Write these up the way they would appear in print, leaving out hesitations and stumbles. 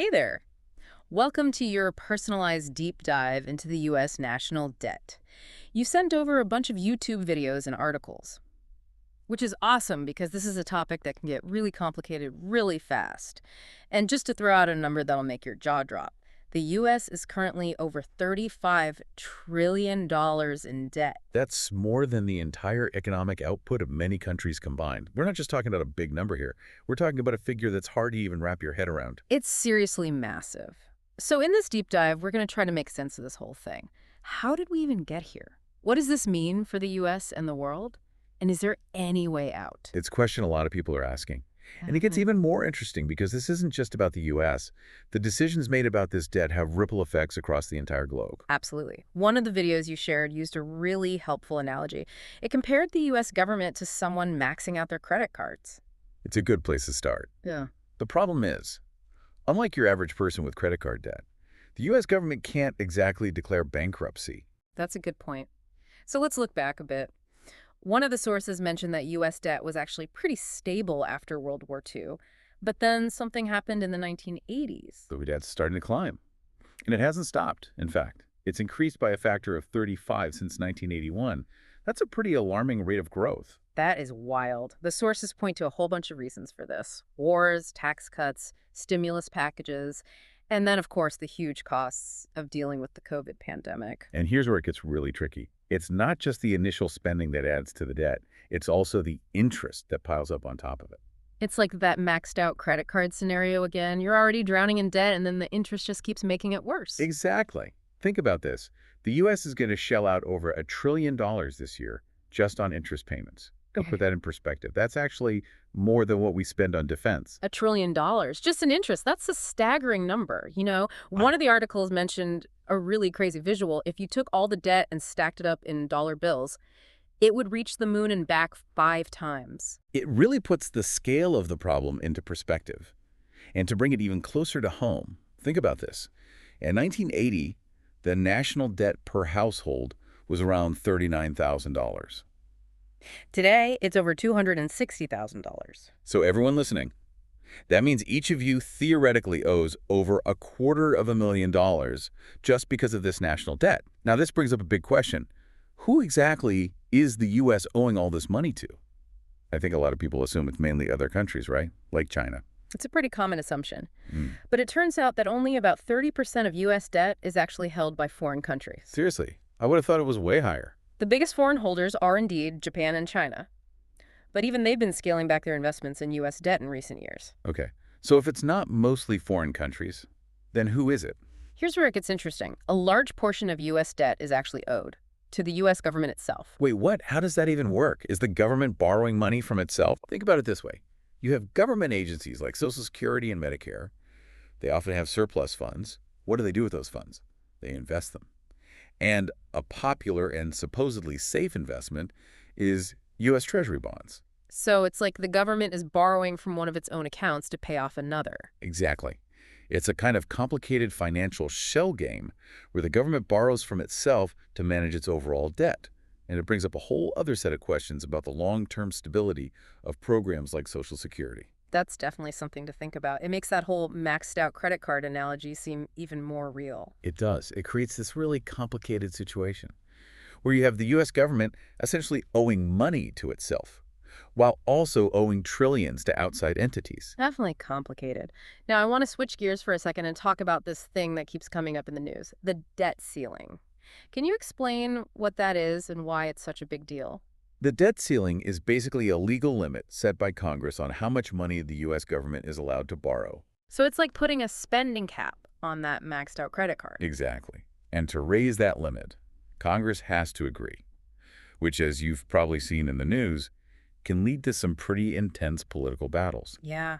Hey there. Welcome to your personalized deep dive into the U.S. national debt. You sent over a bunch of YouTube videos and articles, which is awesome because this is a topic that can get really complicated really fast. And just to throw out a number that'll make your jaw drop, the U.S. is currently over $35 trillion in debt. That's more than the entire economic output of many countries combined. We're not just talking about a big number here. We're talking about a figure that's hard to even wrap your head around. It's seriously massive. So in this deep dive, we're going to try to make sense of this whole thing. How did we even get here? What does this mean for the U.S. and the world? And is there any way out? It's a question a lot of people are asking. And it gets Mhm. even more interesting because this isn't just about the U.S. The decisions made about this debt have ripple effects across the entire globe. Absolutely. One of the videos you shared used a really helpful analogy. It compared the U.S. government to someone maxing out their credit cards. It's a good place to start. Yeah. The problem is, unlike your average person with credit card debt, the U.S. government can't exactly declare bankruptcy. That's a good point. So let's look back a bit. One of the sources mentioned that U.S. debt was actually pretty stable after World War II, but then something happened in the 1980s. The debt's starting to climb. And it hasn't stopped, in fact. It's increased by a factor of 35 since 1981. That's a pretty alarming rate of growth. That is wild. The sources point to a whole bunch of reasons for this: wars, tax cuts, stimulus packages, and then, of course, the huge costs of dealing with the COVID pandemic. And here's where it gets really tricky. It's not just the initial spending that adds to the debt. It's also the interest that piles up on top of it. It's like that maxed out credit card scenario again. You're already drowning in debt, and then the interest just keeps making it worse. Exactly. Think about this. The U.S. is going to shell out over $1 trillion this year just on interest payments. Don't put that in perspective. That's actually more than what we spend on defense. $1 trillion, just in interest. That's a staggering number. One of the articles mentioned a really crazy visual. If you took all the debt and stacked it up in dollar bills, it would reach the moon and back 5 times. It really puts the scale of the problem into perspective. And to bring it even closer to home, think about this. In 1980, the national debt per household was around $39,000. Today, it's over $260,000. So everyone listening, that means each of you theoretically owes over $250,000 just because of this national debt. Now, this brings up a big question. Who exactly is the U.S. owing all this money to? I think a lot of people assume it's mainly other countries, right? Like China. It's a pretty common assumption. Mm. But it turns out that only about 30% of U.S. debt is actually held by foreign countries. Seriously, I would have thought it was way higher. The biggest foreign holders are indeed Japan and China. But even they've been scaling back their investments in U.S. debt in recent years. Okay, so if it's not mostly foreign countries, then who is it? Here's where it gets interesting. A large portion of U.S. debt is actually owed to the U.S. government itself. Wait, what? How does that even work? Is the government borrowing money from itself? Think about it this way. You have government agencies like Social Security and Medicare. They often have surplus funds. What do they do with those funds? They invest them. And a popular and supposedly safe investment is U.S. Treasury bonds. So it's like the government is borrowing from one of its own accounts to pay off another. Exactly. It's a kind of complicated financial shell game where the government borrows from itself to manage its overall debt. And it brings up a whole other set of questions about the long-term stability of programs like Social Security. That's definitely something to think about. It makes that whole maxed out credit card analogy seem even more real. It does. It creates this really complicated situation where you have the U.S. government essentially owing money to itself while also owing trillions to outside entities. Definitely complicated. Now, I want to switch gears for a second and talk about this thing that keeps coming up in the news, the debt ceiling. Can you explain what that is and why it's such a big deal? The debt ceiling is basically a legal limit set by Congress on how much money the U.S. government is allowed to borrow. So it's like putting a spending cap on that maxed out credit card. Exactly. And to raise that limit, Congress has to agree, which, as you've probably seen in the news, can lead to some pretty intense political battles. Yeah.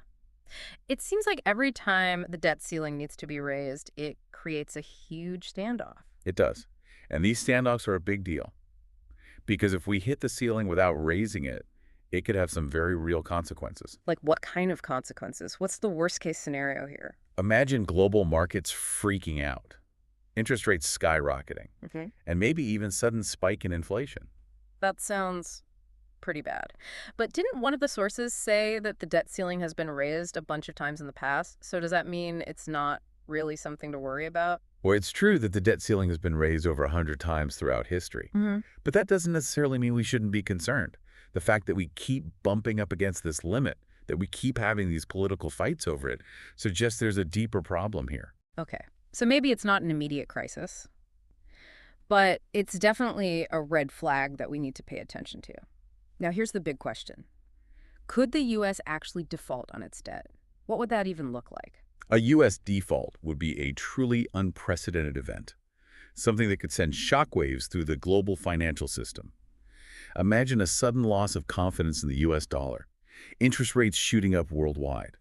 It seems like every time the debt ceiling needs to be raised, it creates a huge standoff. It does. And these standoffs are a big deal. Because if we hit the ceiling without raising it, it could have some very real consequences. Like what kind of consequences? What's the worst case scenario here? Imagine global markets freaking out, interest rates skyrocketing, Okay. and maybe even sudden spike in inflation. That sounds Pretty bad. But didn't one of the sources say that the debt ceiling has been raised a bunch of times in the past? So does that mean it's not really something to worry about? Well, it's true that the debt ceiling has been raised over 100 times throughout history. But that doesn't necessarily mean we shouldn't be concerned. The fact that we keep bumping up against this limit, that we keep having these political fights over it, suggests there's a deeper problem here. Okay. So maybe it's not an immediate crisis, but it's definitely a red flag that we need to pay attention to. Now, here's the big question. Could the U.S. actually default on its debt? What would that even look like? A U.S. default would be a truly unprecedented event, something that could send shockwaves through the global financial system. Imagine a sudden loss of confidence in the U.S. dollar, interest rates shooting up worldwide,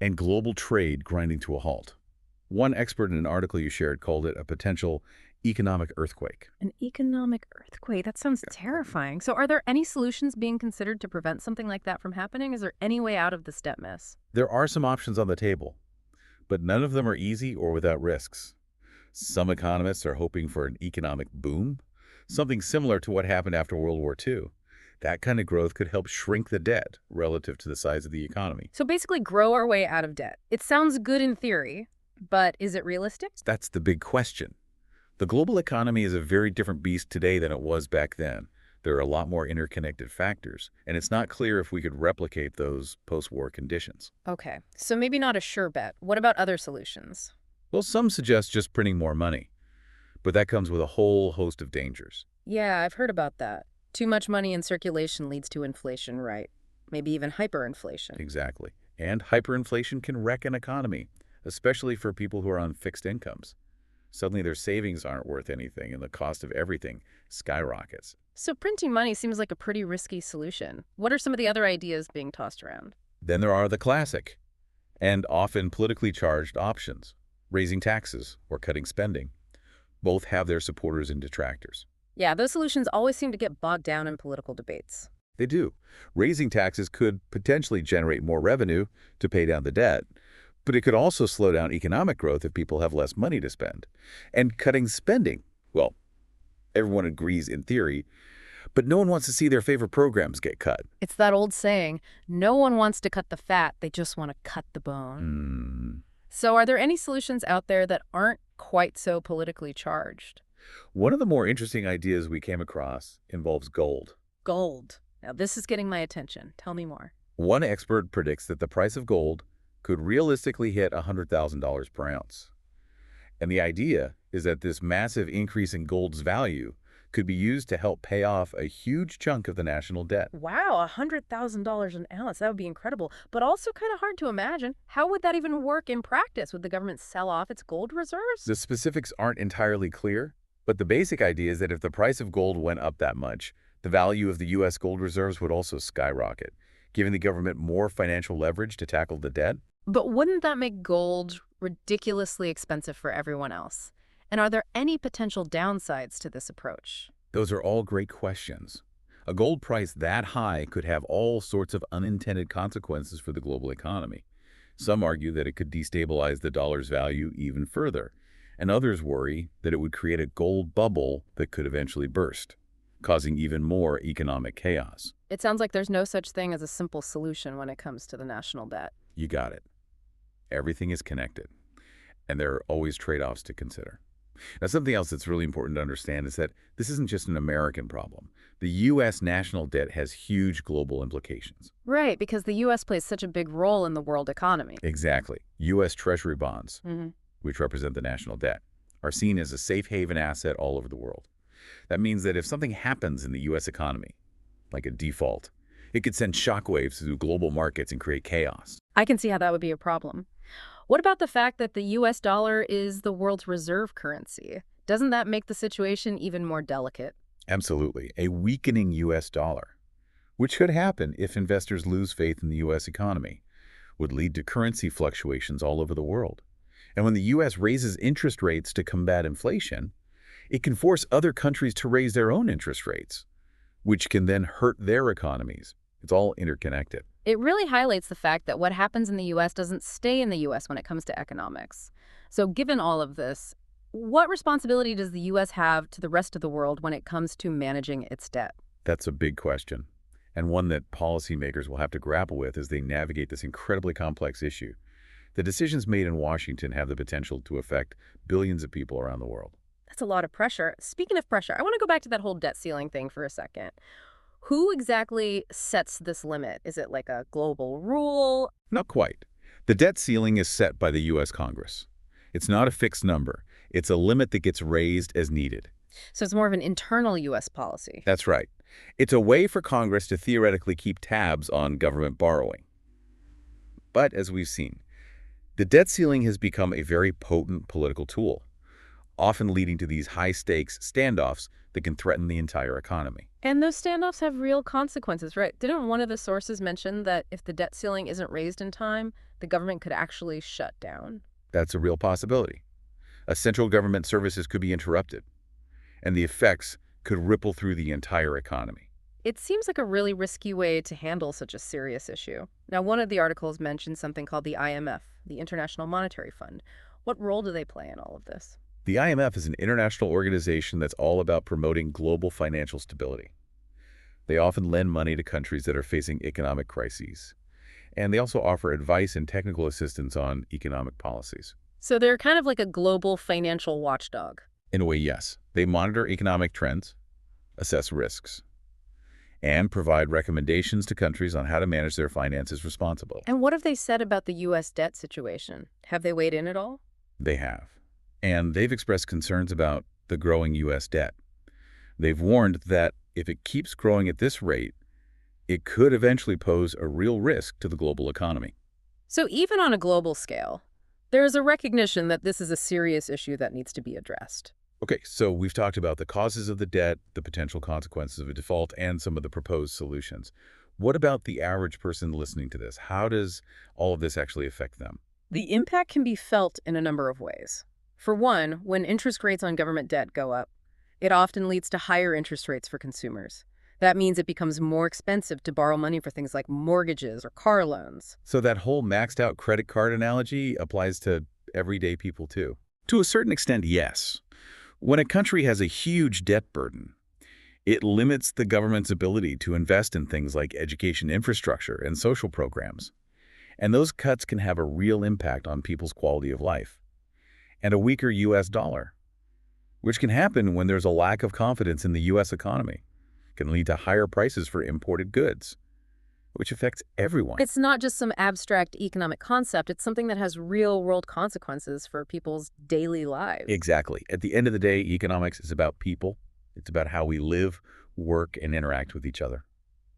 and global trade grinding to a halt. One expert in an article you shared called it a potential economic earthquake. An economic earthquake? That sounds terrifying. So are there any solutions being considered to prevent something like that from happening? Is there any way out of this debt mess? There are some options on the table, but none of them are easy or without risks. Some economists are hoping for an economic boom, something similar to what happened after World War II. That kind of growth could help shrink the debt relative to the size of the economy. So basically grow our way out of debt. It sounds good in theory, but is it realistic? That's the big question. The global economy is a very different beast today than it was back then. There are a lot more interconnected factors, and it's not clear if we could replicate those post-war conditions. Okay, so maybe not a sure bet. What about other solutions? Well, some suggest just printing more money, but that comes with a whole host of dangers. Yeah, I've heard about that. Too much money in circulation leads to inflation, right? Maybe even hyperinflation. Exactly. And hyperinflation can wreck an economy, especially for people who are on fixed incomes. Suddenly their savings aren't worth anything and the cost of everything skyrockets. So printing money seems like a pretty risky solution. What are some of the other ideas being tossed around? Then there are the classic and often politically charged options, raising taxes or cutting spending. Both have their supporters and detractors. Yeah, those solutions always seem to get bogged down in political debates. They do. Raising taxes could potentially generate more revenue to pay down the debt, but it could also slow down economic growth if people have less money to spend. And cutting spending, well, everyone agrees in theory, but no one wants to see their favorite programs get cut. It's that old saying, no one wants to cut the fat, they just want to cut the bone. So are there any solutions out there that aren't quite so politically charged? One of the more interesting ideas we came across involves gold. Gold. Now this is getting my attention. Tell me more. One expert predicts that the price of gold could realistically hit $100,000 per ounce. And the idea is that this massive increase in gold's value could be used to help pay off a huge chunk of the national debt. Wow, $100,000 an ounce. That would be incredible, but also kind of hard to imagine. How would that even work in practice? Would the government sell off its gold reserves? The specifics aren't entirely clear, but the basic idea is that if the price of gold went up that much, the value of the U.S. gold reserves would also skyrocket, giving the government more financial leverage to tackle the debt. But wouldn't that make gold ridiculously expensive for everyone else? And are there any potential downsides to this approach? Those are all great questions. A gold price that high could have all sorts of unintended consequences for the global economy. Some argue that it could destabilize the dollar's value even further, and others worry that it would create a gold bubble that could eventually burst, causing even more economic chaos. It sounds like there's no such thing as a simple solution when it comes to the national debt. You got it. Everything is connected, and there are always trade-offs to consider. Now, something else that's really important to understand is that this isn't just an American problem. The U.S. national debt has huge global implications. Right, because the U.S. plays such a big role in the world economy. Exactly. U.S. Treasury bonds, which represent the national debt, are seen as a safe haven asset all over the world. That means that if something happens in the U.S. economy, like a default, it could send shockwaves through global markets and create chaos. I can see how that would be a problem. What about the fact that the U.S. dollar is the world's reserve currency? Doesn't that make the situation even more delicate? Absolutely. A weakening U.S. dollar, which could happen if investors lose faith in the U.S. economy, would lead to currency fluctuations all over the world. And when the U.S. raises interest rates to combat inflation, it can force other countries to raise their own interest rates, which can then hurt their economies. It's all interconnected. It really highlights the fact that what happens in the U.S. doesn't stay in the U.S. when it comes to economics. So given all of this, what responsibility does the U.S. have to the rest of the world when it comes to managing its debt? That's a big question. and one that policymakers will have to grapple with as they navigate this incredibly complex issue. The decisions made in Washington have the potential to affect billions of people around the world. That's a lot of pressure. Speaking of pressure, I want to go back to that whole debt ceiling thing for a second. Who exactly sets this limit? Is it like a global rule? Not quite. The debt ceiling is set by the U.S. Congress. It's not a fixed number. It's a limit that gets raised as needed. So it's more of an internal U.S. policy. That's right. It's a way for Congress to theoretically keep tabs on government borrowing. But as we've seen, the debt ceiling has become a very potent political tool, often leading to these high-stakes standoffs that can threaten the entire economy. And those standoffs have real consequences, right? Didn't one of the sources mention that if the debt ceiling isn't raised in time, the government could actually shut down? That's a real possibility. Central government services could be interrupted, and the effects could ripple through the entire economy. It seems like a really risky way to handle such a serious issue. Now, one of the articles mentioned something called the IMF, the International Monetary Fund. What role do they play in all of this? The IMF is an international organization that's all about promoting global financial stability. They often lend money to countries that are facing economic crises, and they also offer advice and technical assistance on economic policies. So they're kind of like a global financial watchdog. In a way, yes. They monitor economic trends, assess risks, and provide recommendations to countries on how to manage their finances responsibly. And what have they said about the U.S. debt situation? Have they weighed in at all? They have. And they've expressed concerns about the growing U.S. debt. They've warned that if it keeps growing at this rate, it could eventually pose a real risk to the global economy. So even on a global scale, there is a recognition that this is a serious issue that needs to be addressed. Okay, so we've talked about the causes of the debt, the potential consequences of a default, and some of the proposed solutions. What about the average person listening to this? How does all of this actually affect them? The impact can be felt in a number of ways. For one, when interest rates on government debt go up, it often leads to higher interest rates for consumers. That means it becomes more expensive to borrow money for things like mortgages or car loans. So that whole maxed out credit card analogy applies to everyday people too. To a certain extent, yes. When a country has a huge debt burden, it limits the government's ability to invest in things like education infrastructure and social programs. And those cuts can have a real impact on people's quality of life. And a weaker U.S. dollar, which can happen when there's a lack of confidence in the U.S. economy, can lead to higher prices for imported goods, which affects everyone. It's not just some abstract economic concept. It's something that has real-world consequences for people's daily lives. Exactly. At the end of the day, economics is about people. It's about how we live, work, and interact with each other.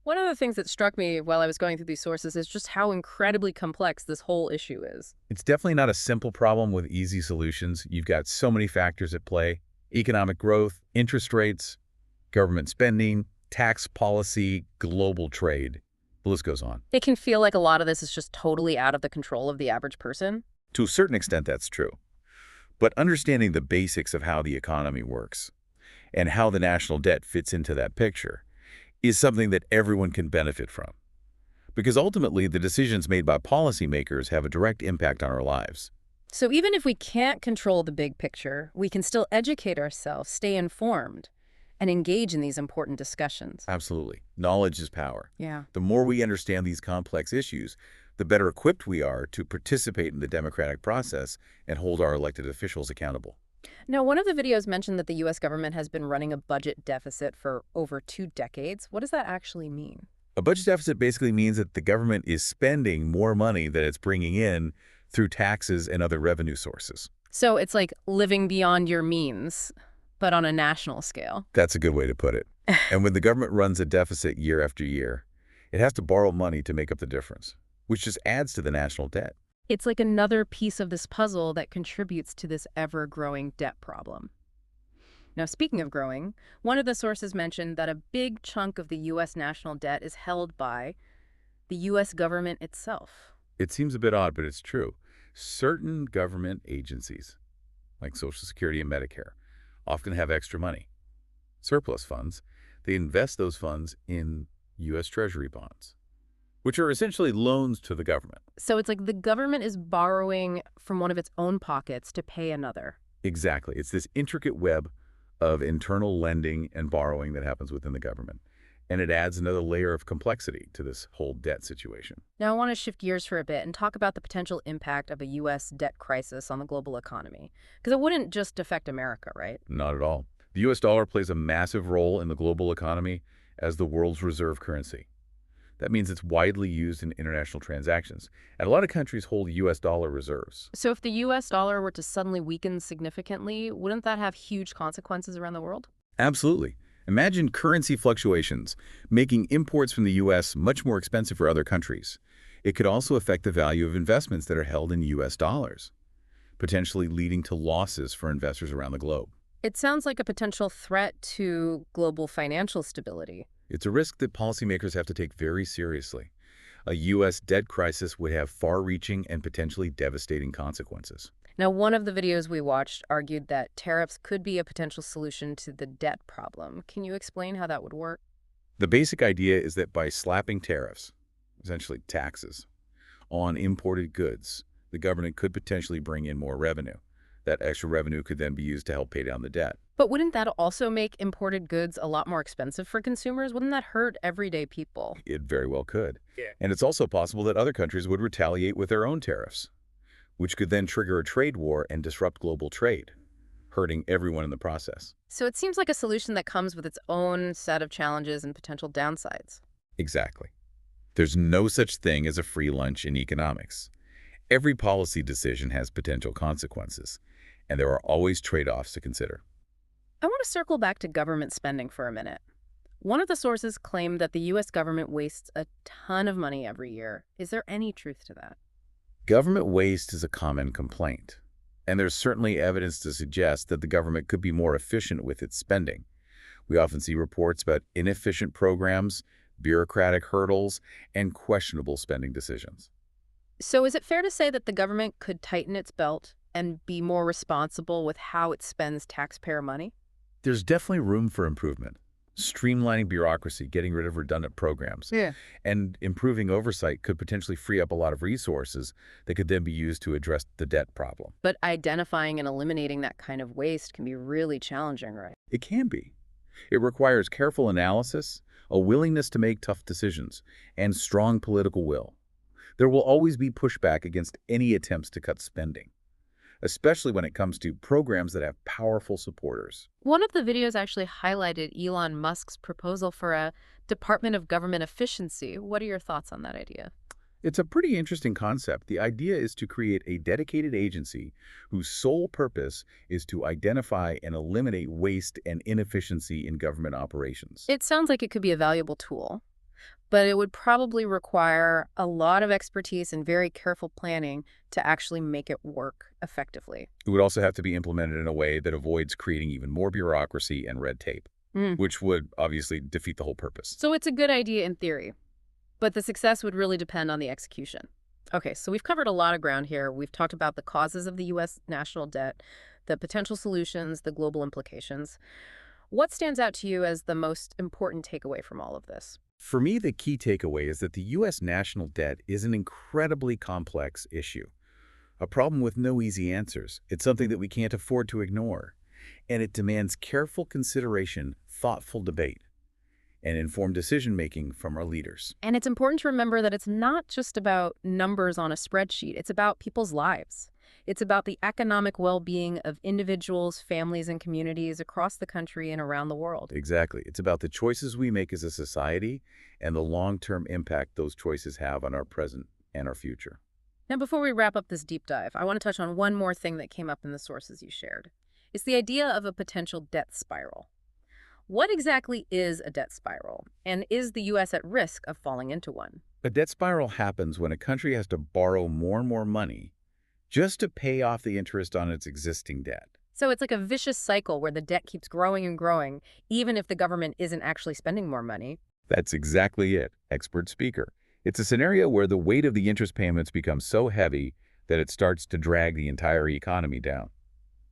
One of the things that struck me while I was going through these sources is just how incredibly complex this whole issue is. It's definitely not a simple problem with easy solutions. You've got so many factors at play: economic growth, interest rates, government spending, tax policy, global trade. The list goes on. It can feel like a lot of this is just totally out of the control of the average person. To a certain extent, that's true. But understanding the basics of how the economy works and how the national debt fits into that picture is something that everyone can benefit from. Because ultimately, the decisions made by policymakers have a direct impact on our lives. So even if we can't control the big picture, we can still educate ourselves, stay informed, and engage in these important discussions. Absolutely. Knowledge is power. Yeah. The more we understand these complex issues, the better equipped we are to participate in the democratic process and hold our elected officials accountable. Now, one of the videos mentioned that the U.S. government has been running a budget deficit for over 2 decades. What does that actually mean? A budget deficit basically means that the government is spending more money than it's bringing in through taxes and other revenue sources. So it's like living beyond your means, but on a national scale. That's a good way to put it. And when the government runs a deficit year after year, it has to borrow money to make up the difference, which just adds to the national debt. It's like another piece of this puzzle that contributes to this ever-growing debt problem. Now, speaking of growing, one of the sources mentioned that a big chunk of the U.S. national debt is held by the U.S. government itself. It seems a bit odd, but it's true. Certain government agencies, like Social Security and Medicare, often have extra money, surplus funds. They invest those funds in U.S. Treasury bonds, which are essentially loans to the government. So it's like the government is borrowing from one of its own pockets to pay another. Exactly. It's this intricate web of internal lending and borrowing that happens within the government. And it adds another layer of complexity to this whole debt situation. Now, I want to shift gears for a bit and talk about the potential impact of a U.S. debt crisis on the global economy. Because it wouldn't just affect America, right? Not at all. The US dollar plays a massive role in the global economy as the world's reserve currency. That means it's widely used in international transactions, and a lot of countries hold US dollar reserves. So if the U.S. dollar were to suddenly weaken significantly, wouldn't that have huge consequences around the world? Absolutely. Imagine currency fluctuations, making imports from the US much more expensive for other countries. It could also affect the value of investments that are held in US dollars, potentially leading to losses for investors around the globe. It sounds like a potential threat to global financial stability. It's a risk that policymakers have to take very seriously. A U.S. debt crisis would have far-reaching and potentially devastating consequences. Now, one of the videos we watched argued that tariffs could be a potential solution to the debt problem. Can you explain how that would work? The basic idea is that by slapping tariffs, essentially taxes, on imported goods, the government could potentially bring in more revenue. That extra revenue could then be used to help pay down the debt. But wouldn't that also make imported goods a lot more expensive for consumers? Wouldn't that hurt everyday people? It very well could. Yeah. And it's also possible that other countries would retaliate with their own tariffs, which could then trigger a trade war and disrupt global trade, hurting everyone in the process. So it seems like a solution that comes with its own set of challenges and potential downsides. Exactly. There's no such thing as a free lunch in economics. Every policy decision has potential consequences, and there are always trade-offs to consider. I want to circle back to government spending for a minute. One of the sources claimed that the U.S. government wastes a ton of money every year. Is there any truth to that? Government waste is a common complaint, and there's certainly evidence to suggest that the government could be more efficient with its spending. We often see reports about inefficient programs, bureaucratic hurdles, and questionable spending decisions. So is it fair to say that the government could tighten its belt and be more responsible with how it spends taxpayer money? There's definitely room for improvement. Streamlining bureaucracy, getting rid of redundant programs, Yeah. and improving oversight could potentially free up a lot of resources that could then be used to address the debt problem. But identifying and eliminating that kind of waste can be really challenging, right? It can be. It requires careful analysis, a willingness to make tough decisions, and strong political will. There will always be pushback against any attempts to cut spending, especially when it comes to programs that have powerful supporters. One of the videos actually highlighted Elon Musk's proposal for a Department of Government Efficiency. What are your thoughts on that idea? It's a pretty interesting concept. The idea is to create a dedicated agency whose sole purpose is to identify and eliminate waste and inefficiency in government operations. It sounds like it could be a valuable tool, but it would probably require a lot of expertise and very careful planning to actually make it work effectively. It would also have to be implemented in a way that avoids creating even more bureaucracy and red tape, which would obviously defeat the whole purpose. So it's a good idea in theory, but the success would really depend on the execution. Okay, so we've covered a lot of ground here. We've talked about the causes of the U.S. national debt, the potential solutions, the global implications. What stands out to you as the most important takeaway from all of this? For me, the key takeaway is that the U.S. national debt is an incredibly complex issue, a problem with no easy answers. It's something that we can't afford to ignore, and it demands careful consideration, thoughtful debate, and informed decision-making from our leaders. And it's important to remember that it's not just about numbers on a spreadsheet. It's about people's lives. It's about the economic well-being of individuals, families, and communities across the country and around the world. Exactly. It's about the choices we make as a society and the long-term impact those choices have on our present and our future. Now, before we wrap up this deep dive, I want to touch on one more thing that came up in the sources you shared. It's the idea of a potential debt spiral. What exactly is a debt spiral, and is the U.S. at risk of falling into one? A debt spiral happens when a country has to borrow more and more money just to pay off the interest on its existing debt. So it's like a vicious cycle where the debt keeps growing and growing, even if the government isn't actually spending more money. That's exactly it, expert speaker. It's a scenario where the weight of the interest payments becomes so heavy that it starts to drag the entire economy down.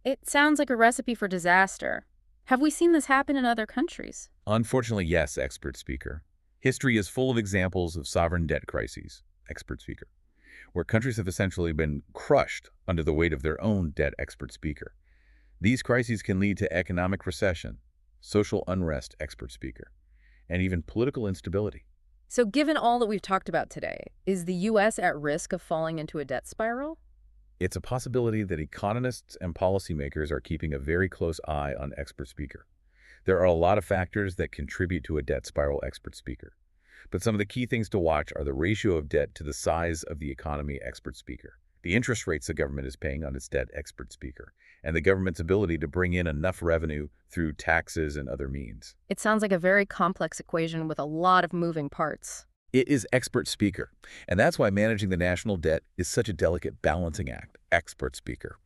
It sounds like a recipe for disaster. Have we seen this happen in other countries? Unfortunately, yes, expert speaker. History is full of examples of sovereign debt crises, expert speaker, where countries have essentially been crushed under the weight of their own debt, expert speaker. These crises can lead to economic recession, social unrest, expert speaker, and even political instability. So given all that we've talked about today, is the U.S. at risk of falling into a debt spiral? It's a possibility that economists and policymakers are keeping a very close eye on expert speaker. There are a lot of factors that contribute to a debt spiral, expert speaker. But some of the key things to watch are the ratio of debt to the size of the economy, expert speaker, the interest rates the government is paying on its debt, expert speaker, and the government's ability to bring in enough revenue through taxes and other means. It sounds like a very complex equation with a lot of moving parts. It is expert speaker, and that's why managing the national debt is such a delicate balancing act, expert speaker.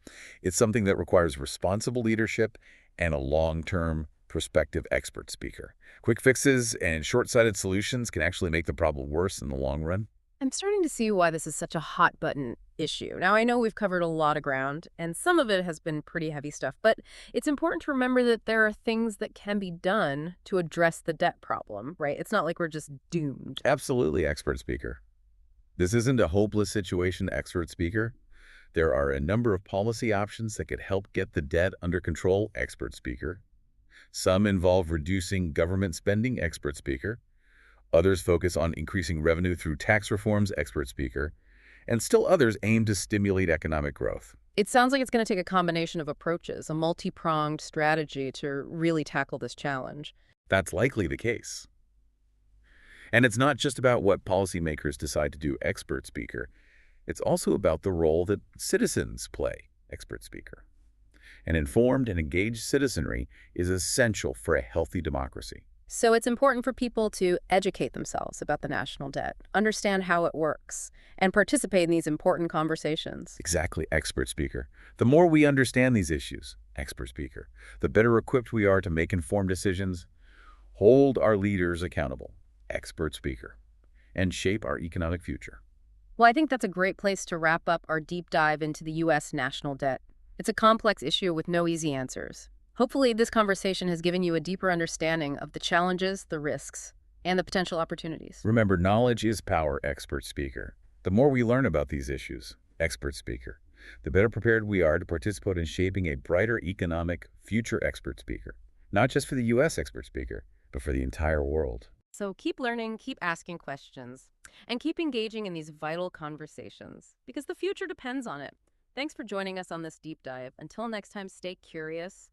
It's something that requires responsible leadership and a long-term perspective, expert speaker. Quick fixes and short-sighted solutions can actually make the problem worse in the long run. I'm starting to see why this is such a hot button issue. Now, I know we've covered a lot of ground, and some of it has been pretty heavy stuff, but it's important to remember that there are things that can be done to address the debt problem, right? It's not like we're just doomed. Absolutely, expert speaker. This isn't a hopeless situation, expert speaker. There are a number of policy options that could help get the debt under control, expert speaker. Some involve reducing government spending, expert speaker. Others focus on increasing revenue through tax reforms, expert speaker. And still others aim to stimulate economic growth. It sounds like it's going to take a combination of approaches, a multi-pronged strategy to really tackle this challenge. That's likely the case. And it's not just about what policymakers decide to do, expert speaker. It's also about the role that citizens play, expert speaker. An informed and engaged citizenry is essential for a healthy democracy. So it's important for people to educate themselves about the national debt, understand how it works, and participate in these important conversations. Exactly, expert speaker. The more we understand these issues, expert speaker, the better equipped we are to make informed decisions, hold our leaders accountable, expert speaker, and shape our economic future. Well, I think that's a great place to wrap up our deep dive into the U.S. national debt. It's a complex issue with no easy answers. Hopefully, this conversation has given you a deeper understanding of the challenges, the risks, and the potential opportunities. Remember, knowledge is power, expert speaker. The more we learn about these issues, expert speaker, the better prepared we are to participate in shaping a brighter economic future, expert speaker. Not just for the U.S., expert speaker, but for the entire world. So keep learning, keep asking questions, and keep engaging in these vital conversations, because the future depends on it. Thanks for joining us on this deep dive. Until next time, stay curious,